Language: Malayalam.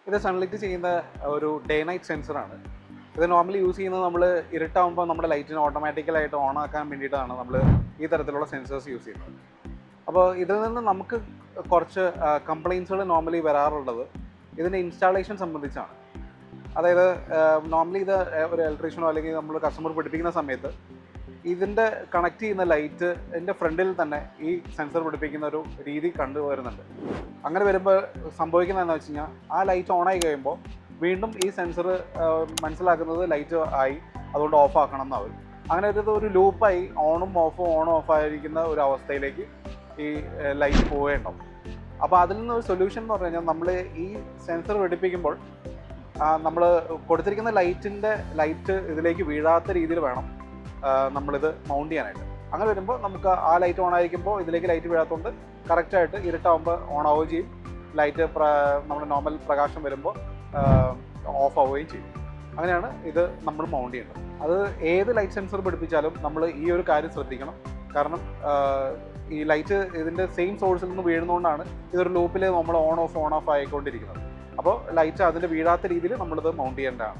ഇത് സൺലൈറ്റ് ചെയ്യുന്ന ഒരു ഡേ നൈറ്റ് സെൻസറാണ്. ഇത് നോർമലി യൂസ് ചെയ്യുന്നത് നമ്മൾ ഇരുട്ടാകുമ്പോൾ നമ്മുടെ ലൈറ്റിനെ ഓട്ടോമാറ്റിക്കലായിട്ട് ഓൺ ആക്കാൻ വേണ്ടിയിട്ടാണ് നമ്മൾ ഈ തരത്തിലുള്ള സെൻസേഴ്സ് യൂസ് ചെയ്യുന്നത്. അപ്പോൾ ഇതിൽ നിന്ന് നമുക്ക് കുറച്ച് കംപ്ലയിൻസുകൾ നോർമലി വരാറുള്ളത് ഇതിൻ്റെ ഇൻസ്റ്റാളേഷൻ സംബന്ധിച്ചാണ്. അതായത് നോർമലി ഇത് ഒരു ഇലക്ട്രീഷ്യനോ അല്ലെങ്കിൽ നമ്മൾ കസ്റ്റമർ പിടിപ്പിക്കുന്ന സമയത്ത് ഇതിൻ്റെ കണക്ട് ചെയ്യുന്ന ലൈറ്റിൻ്റെ ഫ്രണ്ടിൽ തന്നെ ഈ സെൻസർ പിടിപ്പിക്കുന്ന ഒരു രീതി കണ്ടുവരുന്നുണ്ട്. അങ്ങനെ വരുമ്പോൾ സംഭവിക്കുന്നതെന്ന് വെച്ച് കഴിഞ്ഞാൽ ആ ലൈറ്റ് ഓണായി കഴിയുമ്പോൾ വീണ്ടും ഈ സെൻസർ മനസ്സിലാക്കുന്നത് ലൈറ്റ് ആയി, അതുകൊണ്ട് ഓഫ് ആക്കണം എന്നാവും. അങ്ങനെ ഒരു ലൂപ്പായി ഓണും ഓഫ് ആയിരിക്കുന്ന ഒരു അവസ്ഥയിലേക്ക് ഈ ലൈറ്റ് പോവുകയുണ്ടാവും. അപ്പോൾ അതിൽ നിന്നൊരു സൊല്യൂഷൻ എന്ന് പറഞ്ഞു കഴിഞ്ഞാൽ നമ്മൾ ഈ സെൻസർ ഘടിപ്പിക്കുമ്പോൾ നമ്മൾ കൊടുത്തിരിക്കുന്ന ലൈറ്റ് ഇതിലേക്ക് വീഴാത്ത രീതിയിൽ വേണം നമ്മളിത് മൗണ്ട് ചെയ്യാനായിട്ട്. അങ്ങനെ വരുമ്പോൾ നമുക്ക് ആ ലൈറ്റ് ഓൺ ആയിരിക്കുമ്പോൾ ഇതിലേക്ക് ലൈറ്റ് വീഴാത്തതുകൊണ്ട് കറക്റ്റായിട്ട് ഇരുട്ടാവുമ്പോൾ ഓൺ ആവുകയും ചെയ്യും, ലൈറ്റ് നമ്മുടെ നോർമൽ പ്രകാശം വരുമ്പോൾ ഓഫ് ആവുകയും ചെയ്യും. അങ്ങനെയാണ് ഇത് നമ്മൾ മൗണ്ട് ചെയ്യുന്നത്. അത് ഏത് ലൈറ്റ് സെൻസർ പിടിപ്പിച്ചാലും നമ്മൾ ഈ ഒരു കാര്യം ശ്രദ്ധിക്കണം. കാരണം ഈ ലൈറ്റ് ഇതിൻ്റെ സെയിം സോഴ്സിൽ നിന്ന് വീഴുന്നതുകൊണ്ടാണ് ഇതൊരു ലൂപ്പിൽ നമ്മൾ ഓൺ ഓഫ് ആയിക്കൊണ്ടിരിക്കുന്നത്. അപ്പോൾ ലൈറ്റ് അതിൻ്റെ വീഴാത്ത രീതിയിൽ നമ്മളിത് മൗണ്ട് ചെയ്യേണ്ടതാണ്.